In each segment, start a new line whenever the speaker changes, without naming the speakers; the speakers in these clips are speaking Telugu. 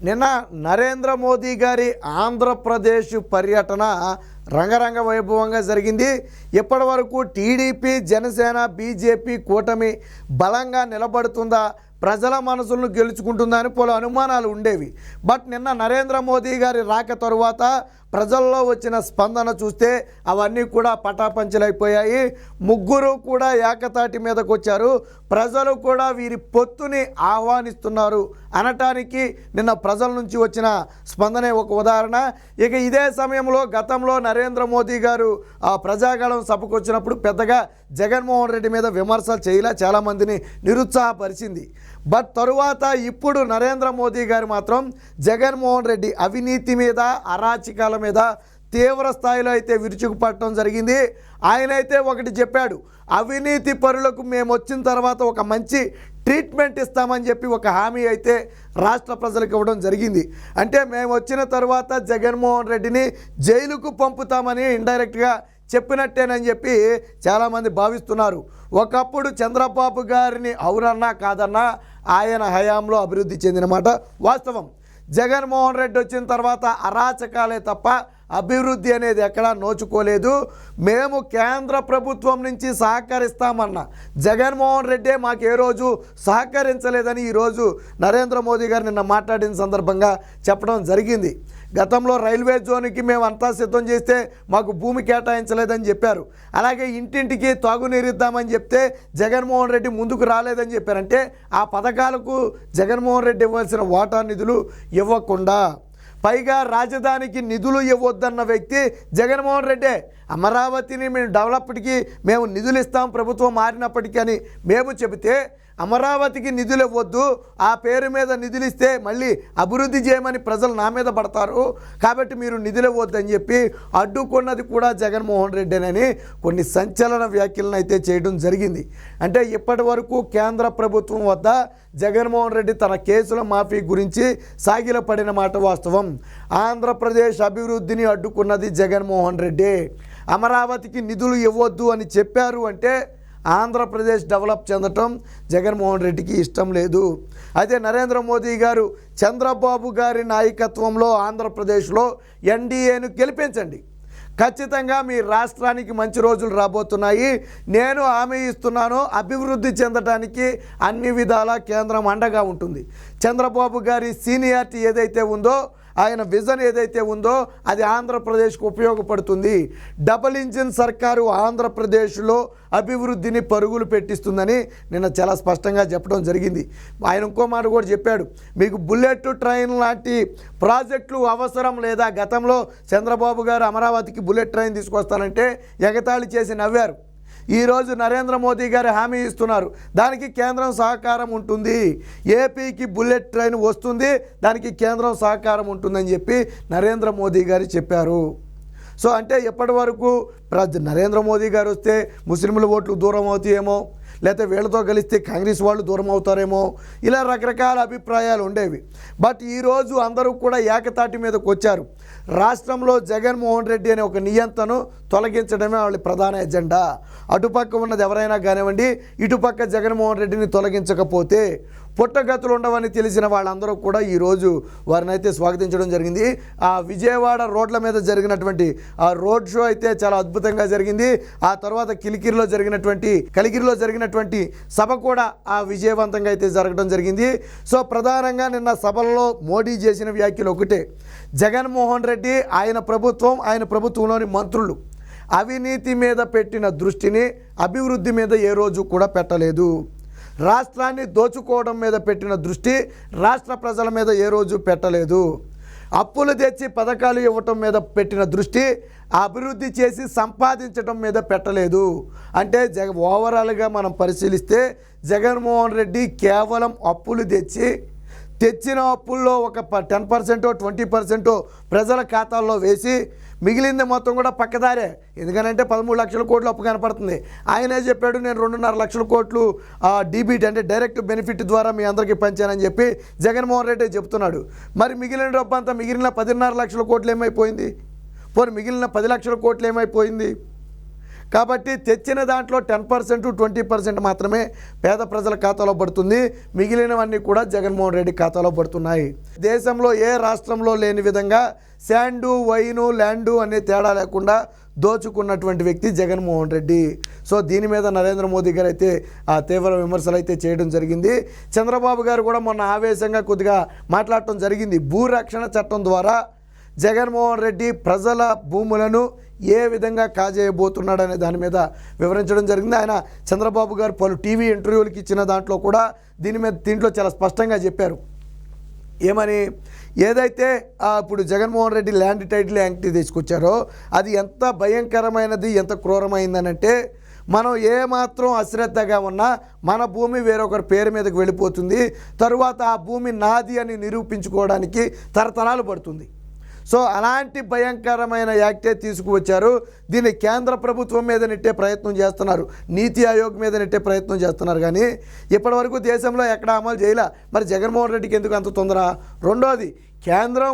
నిన్న నరేంద్ర మోదీ గారి ఆంధ్రప్రదేశ్ పర్యటన రంగరంగ వైభవంగా జరిగింది. ఇప్పటి వరకు టీడీపీ, జనసేన, బీజేపీ కూటమి బలంగా నిలబడుతుందా, ప్రజల మనసులను గెలుచుకుంటుందా అని పలు అనుమానాలు ఉండేవి. బట్ నిన్న నరేంద్ర మోదీ గారి రాక తరువాత ప్రజల్లో వచ్చిన స్పందన చూస్తే అవన్నీ కూడా పటాపంచలైపోయాయి. ముగ్గురు కూడా ఏకతాటి మీదకు వచ్చారు. ప్రజలు కూడా వీరి పొత్తుని ఆహ్వానిస్తున్నారు అనటానికి నిన్న ప్రజల నుంచి వచ్చిన స్పందనే ఒక ఉదాహరణ. ఇక ఇదే సమయంలో గతంలో నరేంద్ర మోదీ గారు ఆ ప్రజాగళం సభకు వచ్చినప్పుడు పెద్దగా జగన్మోహన్ రెడ్డి మీద విమర్శలు చేయలే, చాలామందిని నిరుత్సాహపరిచింది. బట్ తరువాత ఇప్పుడు నరేంద్ర మోదీ గారు మాత్రం జగన్మోహన్ రెడ్డి అవినీతి మీద, అరాచకాల మీద తీవ్ర స్థాయిలో అయితే విరుచుకుపడటం జరిగింది. ఆయన అయితే ఒకటి చెప్పాడు, అవినీతి పరులకు మేము వచ్చిన తర్వాత ఒక మంచి ట్రీట్మెంట్ ఇస్తామని చెప్పి ఒక హామీ అయితే రాష్ట్ర ప్రజలకు ఇవ్వడం జరిగింది. అంటే మేము వచ్చిన తర్వాత జగన్మోహన్ రెడ్డిని జైలుకు పంపుతామని ఇండైరెక్ట్గా చెప్పినట్టేనని చెప్పి చాలామంది భావిస్తున్నారు. ఒకప్పుడు చంద్రబాబు గారిని అవునన్నా కాదన్నా ఆయన హయాంలో అభివృద్ధి చెందిన మాట వాస్తవం. జగన్మోహన్ రెడ్డి వచ్చిన తర్వాత అరాచకాలే తప్ప అభివృద్ధి అనేది ఎక్కడా నోచుకోలేదు. మేము కేంద్ర ప్రభుత్వం నుంచి సహకరిస్తామన్న జగన్మోహన్ రెడ్డే మాకు ఏ రోజు సహకరించలేదని ఈరోజు నరేంద్ర మోదీ గారు నిన్న మాట్లాడిన సందర్భంగా చెప్పడం జరిగింది. గతంలో రైల్వే జోన్కి మేము అంతా సిద్ధం చేస్తే మాకు భూమి కేటాయించలేదని చెప్పారు. అలాగే ఇంటింటికి తాగునీరు ఇద్దామని చెప్తే జగన్మోహన్ రెడ్డి ముందుకు రాలేదని చెప్పారంటే ఆ పథకాలకు జగన్మోహన్ రెడ్డి ఇవ్వాల్సిన వాటా నిధులు ఇవ్వకుండా, పైగా రాజధానికి నిధులు ఇవ్వద్దన్న వ్యక్తి జగన్మోహన్ రెడ్డే. అమరావతిని మేము డెవలప్డ్కి మేము నిధులు ఇస్తాం ప్రభుత్వం మారినప్పటికీ అని మేము చెబితే అమరావతికి నిధులు ఇవ్వద్దు, ఆ పేరు మీద నిధులు ఇస్తే మళ్ళీ అభివృద్ధి చేయమని ప్రజలు నా మీద పడతారు, కాబట్టి మీరు నిధులు ఇవ్వద్దని చెప్పి అడ్డుకున్నది కూడా జగన్మోహన్ రెడ్డేనని కొన్ని సంచలన వ్యాఖ్యలను అయితే చేయడం జరిగింది. అంటే ఇప్పటి వరకు కేంద్ర ప్రభుత్వం వద్ద జగన్మోహన్ రెడ్డి తన కేసుల మాఫీ గురించి సాగిలపడిన మాట వాస్తవం. ఆంధ్రప్రదేశ్ అభివృద్ధిని అడ్డుకున్నది జగన్మోహన్ రెడ్డి. అమరావతికి నిధులు ఇవ్వద్దు అని చెప్పారు అంటే ఆంధ్రప్రదేశ్ డెవలప్ చెందటం జగన్మోహన్ రెడ్డికి ఇష్టం లేదు. అయితే నరేంద్ర మోదీ గారు చంద్రబాబు గారి నాయకత్వంలో ఆంధ్రప్రదేశ్లో ఎన్డీఏను గెలిపించండి, ఖచ్చితంగా మీ రాష్ట్రానికి మంచి రోజులు రాబోతున్నాయి, నేను హామీ ఇస్తున్నాను, అభివృద్ధి చెందడానికి అన్ని విధాలా కేంద్రం అండగా ఉంటుంది. చంద్రబాబు గారి సీనియారిటీ ఏదైతే ఉందో, ఆయన విజన్ ఏదైతే ఉందో అది ఆంధ్రప్రదేశ్కు ఉపయోగపడుతుంది. డబుల్ ఇంజిన్ సర్కారు ఆంధ్రప్రదేశ్లో అభివృద్ధిని పరుగులు పెట్టిస్తుందని నిన్న చాలా స్పష్టంగా చెప్పడం జరిగింది. ఆయన ఇంకో మాట కూడా చెప్పాడు, మీకు బుల్లెట్ ట్రైన్ లాంటి ప్రాజెక్టులు అవసరం లేదా? గతంలో చంద్రబాబు గారు అమరావతికి బుల్లెట్ ట్రైన్ తీసుకొస్తానంటే ఎగతాళి చేసి నవ్వారు. ఈరోజు నరేంద్ర మోదీ గారు హామీ ఇస్తున్నారు, దానికి కేంద్రం సహకారం ఉంటుంది, ఏపీకి బుల్లెట్ ట్రైన్ వస్తుంది, దానికి కేంద్రం సహకారం ఉంటుందని చెప్పి నరేంద్ర మోదీ గారు చెప్పారు. సో అంటే ఎప్పటి వరకు నరేంద్ర మోదీ గారు వస్తే ముస్లింల ఓట్లు దూరం అవుతాయేమో, లేకపోతే వీళ్ళతో కలిస్తే కాంగ్రెస్ వాళ్ళు దూరం అవుతారేమో, ఇలా రకరకాల అభిప్రాయాలు ఉండేవి. బట్ ఈరోజు అందరూ కూడా ఏకతాటి మీదకు వచ్చారు. రాష్ట్రంలో జగన్మోహన్ రెడ్డి అనే ఒక నియంత్రణను తొలగించడమే వాళ్ళ ప్రధాన ఎజెండా. అటుపక్క ఉన్నది ఎవరైనా కానివ్వండి, ఇటుపక్క జగన్మోహన్ రెడ్డిని తొలగించకపోతే పుట్టగతులు ఉండవని తెలిసిన వాళ్ళందరూ కూడా ఈరోజు వారిని అయితే స్వాగతించడం జరిగింది. ఆ విజయవాడ రోడ్ల మీద జరిగినటువంటి ఆ రోడ్ షో అయితే చాలా అద్భుతంగా జరిగింది. ఆ తర్వాత కలికిరిలో జరిగినటువంటి సభ కూడా ఆ విజయవంతంగా అయితే జరగడం జరిగింది. సో ప్రధానంగా నిన్న సభల్లో మోడీ చేసిన వ్యాఖ్యలు ఒకటే, జగన్మోహన్ రెడ్డి, ఆయన ప్రభుత్వంలోని మంత్రులు అవినీతి మీద పెట్టిన దృష్టిని అభివృద్ధి మీద ఏ రోజు కూడా పెట్టలేదు. రాష్ట్రాన్ని దోచుకోవడం మీద పెట్టిన దృష్టి రాష్ట్ర ప్రజల మీద ఏ రోజు పెట్టలేదు. అప్పులు తెచ్చి పథకాలు ఇవ్వటం మీద పెట్టిన దృష్టి అభివృద్ధి చేసి సంపాదించడం మీద పెట్టలేదు. అంటే ఓవరాల్గా మనం పరిశీలిస్తే జగన్మోహన్ రెడ్డి కేవలం అప్పులు తెచ్చిన అప్పుల్లో ఒక 10% 20% ప్రజల ఖాతాల్లో వేసి మిగిలింది మొత్తం కూడా పక్కదారే. ఎందుకనంటే 13 లక్షల కోట్లు అప్పు కనపడుతుంది. ఆయనే చెప్పాడు, నేను 2.5 లక్షల కోట్లు డీబీటీ అంటే డైరెక్ట్ బెనిఫిట్ ద్వారా మీ అందరికీ పంచానని చెప్పి జగన్మోహన్ రెడ్డి చెప్తున్నాడు. మరి మిగిలిన డబ్బు అంతా, మిగిలిన 10.5 లక్షల కోట్లు ఏమైపోయింది? పోనీ మిగిలిన 10 లక్షల కోట్లు ఏమైపోయింది? కాబట్టి తెచ్చిన దాంట్లో 10% 20% మాత్రమే పేద ప్రజల ఖాతాలో పడుతుంది. మిగిలినవన్నీ కూడా జగన్మోహన్ రెడ్డి ఖాతాలో పడుతున్నాయి. దేశంలో ఏ రాష్ట్రంలో లేని విధంగా శాండు, వైను, ల్యాండు అనే తేడా లేకుండా దోచుకున్నటువంటి వ్యక్తి జగన్మోహన్ రెడ్డి. సో దీని మీద నరేంద్ర మోదీ గారు అయితే తీవ్ర విమర్శలు అయితే చేయడం జరిగింది. చంద్రబాబు గారు కూడా మొన్న ఆవేశంగా కొద్దిగా మాట్లాడటం జరిగింది. భూరక్షణ చట్టం ద్వారా జగన్మోహన్ రెడ్డి ప్రజల భూములను ఏ విధంగా కాజేయబోతున్నాడనే దాని మీద వివరించడం జరిగింది. ఆయన చంద్రబాబు గారు పలు టీవీ ఇంటర్వ్యూలకు ఇచ్చిన దాంట్లో కూడా దీంట్లో చాలా స్పష్టంగా చెప్పారు. ఏమని, ఏదైతే ఇప్పుడు Jaganmohan Reddy land title act తీసుకొచ్చారో అది ఎంత భయంకరమైనది, ఎంత క్రూరమైందనంటే, మనం ఏమాత్రం అశ్రద్ధగా ఉన్నా మన భూమి వేరొకరి పేరు మీదకి వెళ్ళిపోతుంది. తరువాత ఆ భూమి నాది అని నిరూపించుకోవడానికి తరతరాలు పడుతుంది. సో అలాంటి భయంకరమైన యాక్టే తీసుకువచ్చారు. దీన్ని కేంద్ర ప్రభుత్వం మీద నెట్టే ప్రయత్నం చేస్తున్నారు, నీతి ఆయోగ్ మీద నెట్టే ప్రయత్నం చేస్తున్నారు. కానీ ఇప్పటివరకు దేశంలో ఎక్కడ అమలు చేయలే. మరి జగన్మోహన్ రెడ్డికి ఎందుకు అంత తొందర? రెండోది, కేంద్రం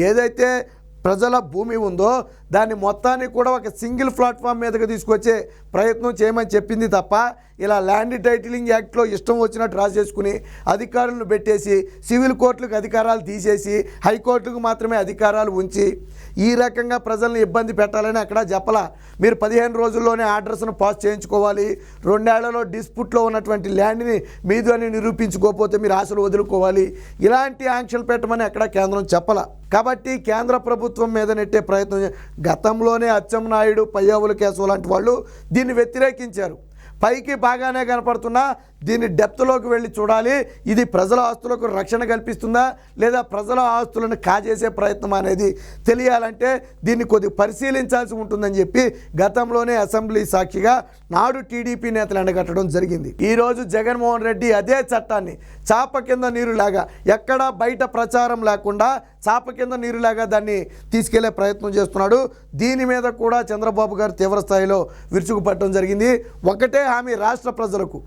ఏదైతే ప్రజల భూమి ఉందో దాన్ని మొత్తాన్ని కూడా ఒక సింగిల్ ప్లాట్ఫామ్ మీదకి తీసుకొచ్చే ప్రయత్నం చేయమని చెప్పింది తప్ప, ఇలా ల్యాండ్ టైటిలింగ్ యాక్ట్లో ఇష్టం వచ్చినట్టు రాసేసుకుని అధికారులను పెట్టేసి సివిల్ కోర్టులకు అధికారాలు తీసేసి హైకోర్టుకు మాత్రమే అధికారాలు ఉంచి ఈ రకంగా ప్రజల్ని ఇబ్బంది పెట్టాలని అక్కడ చెప్పలా. మీరు 15 రోజుల్లోనే ఆర్డర్స్ను పాస్ చేయించుకోవాలి, 2 ఏళ్లలో డిస్ప్యూట్లో ఉన్నటువంటి ల్యాండ్ని మీదు అని నిరూపించుకోకపోతే మీరు ఆశలు వదులుకోవాలి, ఇలాంటి ఆంక్షలు పెట్టమని అక్కడ కేంద్రం చెప్పలా. కాబట్టి కేంద్ర ప్రభుత్వం మీద నెట్టే ప్రయత్నం. గతంలోనే అచ్చెన్నాయుడు, పయ్యావుల కేశవ్ లాంటి వాళ్ళు దీన్ని వ్యతిరేకించారు. పైకి బాగానే కనపడుతున్నా దీన్ని డెప్త్లోకి వెళ్ళి చూడాలి. ఇది ప్రజల ఆస్తులకు రక్షణ కల్పిస్తుందా లేదా ప్రజల ఆస్తులను కాజేసే ప్రయత్నం అనేది తెలియాలంటే దీన్ని కొద్దిగా పరిశీలించాల్సి ఉంటుందని చెప్పి గతంలోనే అసెంబ్లీ సాక్షిగా నాడు టీడీపీ నేతలు ఎండగట్టడం జరిగింది. ఈరోజు జగన్మోహన్ రెడ్డి అదే చట్టాన్ని చాప కింద నీరులాగా, ఎక్కడా బయట ప్రచారం లేకుండా చాప కింద నీరులాగా దాన్ని తీసుకెళ్లే ప్రయత్నం చేస్తున్నాడు. దీని మీద కూడా చంద్రబాబు గారు తీవ్ర స్థాయిలో విరుచుకుపడటం జరిగింది. ఒకటే హామీ రాష్ట్ర ప్రజలకు,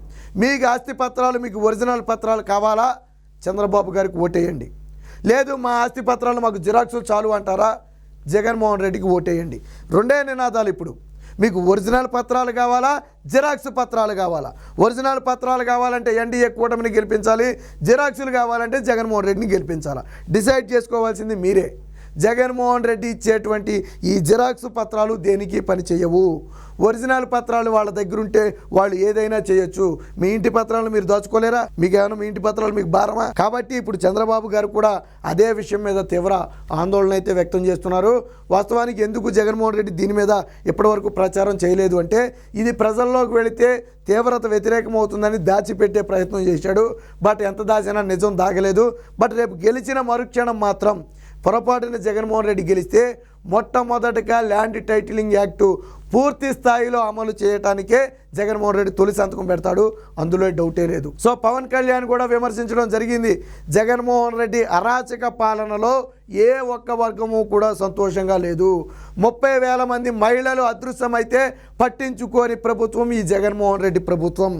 మీకు ఆస్తి పత్రాలు, మీకు ఒరిజినల్ పత్రాలు కావాలా, చంద్రబాబు గారికి ఓటేయండి. లేదు మా ఆస్తి పత్రాలు మాకు జిరాక్సులు చాలు అంటారా, జగన్మోహన్ రెడ్డికి ఓటేయండి. రెండే నినాదాలు ఇప్పుడు. మీకు ఒరిజినల్ పత్రాలు కావాలా, జిరాక్స్ పత్రాలు కావాలా? ఒరిజినల్ పత్రాలు కావాలంటే ఎన్డీఏ కూటమిని గెలిపించాలి, జిరాక్సులు కావాలంటే జగన్మోహన్ రెడ్డిని గెలిపించాలా? డిసైడ్ చేసుకోవాల్సింది మీరే. జగన్మోహన్ రెడ్డి ఇచ్చేటువంటి ఈ జిరాక్స్ పత్రాలు దేనికి పని చేయవు. ఒరిజినల్ పత్రాలు వాళ్ళ దగ్గర ఉంటే వాళ్ళు ఏదైనా చేయొచ్చు. మీ ఇంటి పత్రాలు మీరు దాచుకోలేరా? మీకేమైనా మీ ఇంటి పత్రాలు మీకు భారమా? కాబట్టి ఇప్పుడు చంద్రబాబు గారు కూడా అదే విషయం మీద తీవ్ర ఆందోళన అయితే వ్యక్తం చేస్తున్నారు. వాస్తవానికి ఎందుకు జగన్మోహన్ రెడ్డి దీని మీద ఇప్పటివరకు ప్రచారం చేయలేదు అంటే, ఇది ప్రజల్లోకి వెళితే తీవ్రత వ్యతిరేకమవుతుందని దాచిపెట్టే ప్రయత్నం చేశాడు. బట్ ఎంత దాచినా నిజం దాగలేదు. బట్ రేపు గెలిచిన మరుక్షణం మాత్రం పొరపాటున జగన్మోహన్ రెడ్డి గెలిస్తే మొట్టమొదటిగా ల్యాండ్ టైటిలింగ్ యాక్టు పూర్తి స్థాయిలో అమలు చేయడానికే జగన్మోహన్ రెడ్డి తొలి సంతకం పెడతాడు, అందులో డౌటే లేదు. సో పవన్ కళ్యాణ్ కూడా విమర్శించడం జరిగింది. జగన్మోహన్ రెడ్డి అరాచక పాలనలో ఏ ఒక్క వర్గము కూడా సంతోషంగా లేదు. 30,000 మంది మహిళలు అదృశ్యమైతే పట్టించుకోని ప్రభుత్వం ఈ జగన్మోహన్ రెడ్డి ప్రభుత్వం.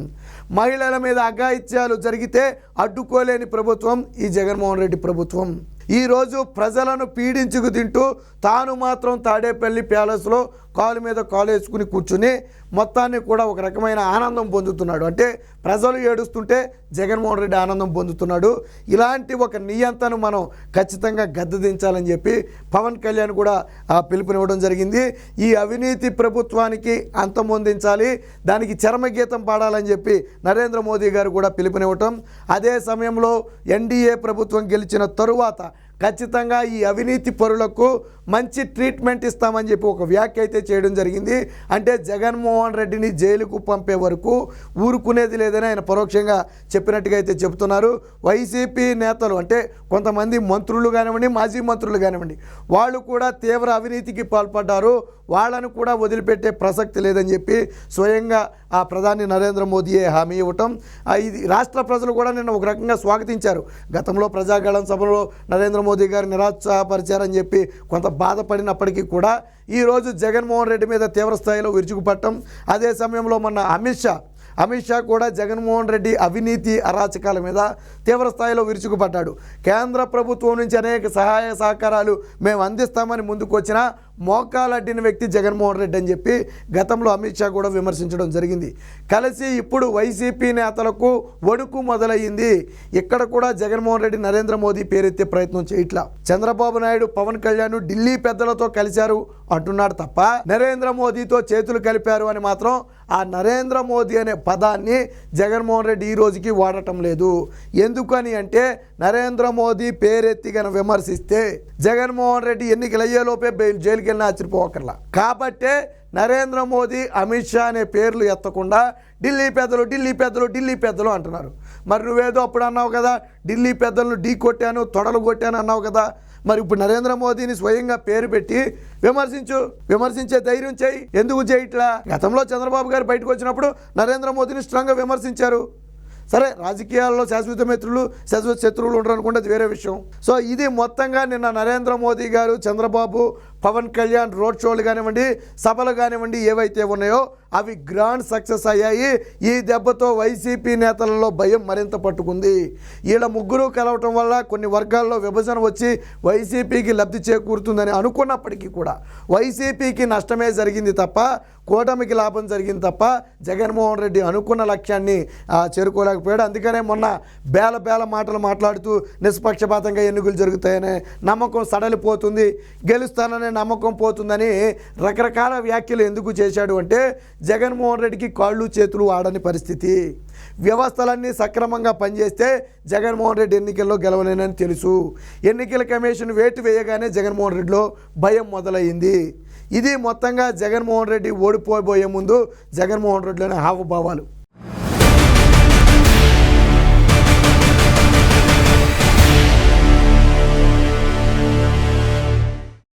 మహిళల మీద అఘాయిత్యాలు జరిగితే అడ్డుకోలేని ప్రభుత్వం ఈ జగన్మోహన్ రెడ్డి ప్రభుత్వం. ఈరోజు ప్రజలను పీడించుకు తింటూ తాను మాత్రం తాడేపల్లి ప్యాలెస్లో కాలు మీద కాలు వేసుకుని కూర్చుని మొత్తాన్ని కూడా ఒక రకమైన ఆనందం పొందుతున్నాడు. అంటే ప్రజలు ఏడుస్తుంటే జగన్మోహన్ రెడ్డి ఆనందం పొందుతున్నాడు. ఇలాంటి ఒక నియంతను మనం ఖచ్చితంగా గద్దెదించాలని చెప్పి పవన్ కళ్యాణ్ కూడా పిలుపునివ్వడం జరిగింది. ఈ అవినీతి ప్రభుత్వానికి అంతమొందించాలి, దానికి చరమగీతం పాడాలని చెప్పి నరేంద్ర మోదీ గారు కూడా పిలుపునివ్వటం. అదే సమయంలో ఎన్డీఏ ప్రభుత్వం గెలిచిన తరువాత ఖచ్చితంగా ఈ అవినీతి పరులకు మంచి ట్రీట్మెంట్ ఇస్తామని చెప్పి ఒక వ్యాఖ్య అయితే చేయడం జరిగింది. అంటే జగన్మోహన్ రెడ్డిని జైలుకు పంపే వరకు ఊరుకునేది లేదని ఆయన పరోక్షంగా చెప్పినట్టుగా అయితే చెబుతున్నారు. వైసీపీ నేతలు అంటే కొంతమంది మంత్రులు కానివ్వండి, మాజీ మంత్రులు కానివ్వండి, వాళ్ళు కూడా తీవ్ర అవినీతికి పాల్పడ్డారు. వాళ్ళను కూడా వదిలిపెట్టే ప్రసక్తి లేదని చెప్పి స్వయంగా ప్రధాని నరేంద్ర మోదీయే హామీ ఇవ్వటం, ఇది రాష్ట్ర ప్రజలు కూడా నిన్న ఒక రకంగా స్వాగతించారు. గతంలో ప్రజాగళం సభలో నరేంద్ర మోదీ గారు నిరుత్సాహపరిచారని చెప్పి కొంత బాధపడినప్పటికీ కూడా ఈరోజు జగన్మోహన్ రెడ్డి మీద తీవ్ర స్థాయిలో విరుచుకుపడటం. అదే సమయంలో మొన్న అమిత్ షా కూడా జగన్మోహన్ రెడ్డి అవినీతి అరాచకాల మీద తీవ్ర స్థాయిలో విరుచుకుపడ్డాడు. కేంద్ర ప్రభుత్వం నుంచి అనేక సహాయ సహకారాలు మేము అందిస్తామని ముందుకు వచ్చినా మోకాలడ్డిన వ్యక్తి జగన్మోహన్ రెడ్డి అని చెప్పి గతంలో అమిత్ షా కూడా విమర్శించడం జరిగింది. కలిసి ఇప్పుడు వైసీపీ నేతలకు వణుకు మొదలయ్యింది. ఇక్కడ కూడా జగన్మోహన్ రెడ్డి నరేంద్ర మోదీ పేరెత్తే ప్రయత్నం చేయట్లా. చంద్రబాబు నాయుడు పవన్ కళ్యాణ్ ఢిల్లీ పెద్దలతో కలిశారు అంటున్నాడు తప్ప నరేంద్ర మోదీతో చేతులు కలిపారు అని మాత్రం ఆ నరేంద్ర మోదీ అనే పదాన్ని జగన్మోహన్ రెడ్డి ఈ రోజుకి వాడటం లేదు. ఎందుకని అంటే నరేంద్ర మోదీ పేరెత్తి గన విమర్శిస్తే జగన్మోహన్ రెడ్డి ఎన్నికలు అయ్యేలోపే జైలుకి వెళ్ళినా ఆశ్చర్యపోకర్లా. కాబట్టే నరేంద్ర మోదీ అమిత్ షా అనే పేర్లు ఎత్తకుండా ఢిల్లీ పెద్దలు ఢిల్లీ పెద్దలు ఢిల్లీ పెద్దలు అంటున్నారు. మరి నువ్వేదో అప్పుడు అన్నావు కదా, ఢిల్లీ పెద్దలను ఢీ కొట్టాను తొడలు కొట్టాను అన్నావు కదా. మరి ఇప్పుడు నరేంద్ర మోదీని స్వయంగా పేరు పెట్టి విమర్శించే ధైర్యం చేయి. ఎందుకు చేయట్లా? గతంలో చంద్రబాబు గారు బయటకు వచ్చినప్పుడు నరేంద్ర మోదీని స్ట్రాంగ్గా విమర్శించారు. సరే, రాజకీయాల్లో శాశ్వత మిత్రులు శాశ్వత శత్రువులు ఉండరు అనుకుంటే అది వేరే విషయం. సో ఇది మొత్తంగా నిన్న నరేంద్ర మోదీ గారు చంద్రబాబు పవన్ కళ్యాణ్ రోడ్ షోలు కానివ్వండి సభలు కానివ్వండి ఏవైతే ఉన్నాయో అవి గ్రాండ్ సక్సెస్ అయ్యాయి. ఈ దెబ్బతో వైసీపీ నేతలలో భయం మరింత పట్టుకుంది. వీళ్ళ ముగ్గురు కలవటం వల్ల కొన్ని వర్గాల్లో విభజన వచ్చి వైసీపీకి లబ్ధి చేకూరుతుందని అనుకున్నప్పటికీ కూడా వైసీపీకి నష్టమే జరిగింది తప్ప కూటమికి లాభం జరిగింది తప్ప జగన్మోహన్ రెడ్డి అనుకున్న లక్ష్యాన్ని చేరుకోలేకపోయాడు. అందుకనే మొన్న బేల మాటలు మాట్లాడుతూ నిష్పక్షపాతంగా ఎన్నికలు జరుగుతాయనే నమ్మకం సడలిపోతుంది, గెలుస్తాననే నమ్మకం పోతుందని రకరకాల వ్యాఖ్యలు ఎందుకు చేశాడు అంటే జగన్మోహన్ రెడ్డికి కాళ్ళు చేతులు ఆడని పరిస్థితి. వ్యవస్థలన్నీ సక్రమంగా పనిచేస్తే జగన్మోహన్ రెడ్డి ఎన్నికల్లో గెలవలేనని తెలుసు. ఎన్నికల కమిషన్ వేటు వేయగానే జగన్మోహన్ రెడ్డిలో భయం మొదలయ్యింది. ఇది మొత్తంగా జగన్మోహన్ రెడ్డి ఓడిపోబోయే ముందు జగన్మోహన్ రెడ్డిలోని హావభావాలు.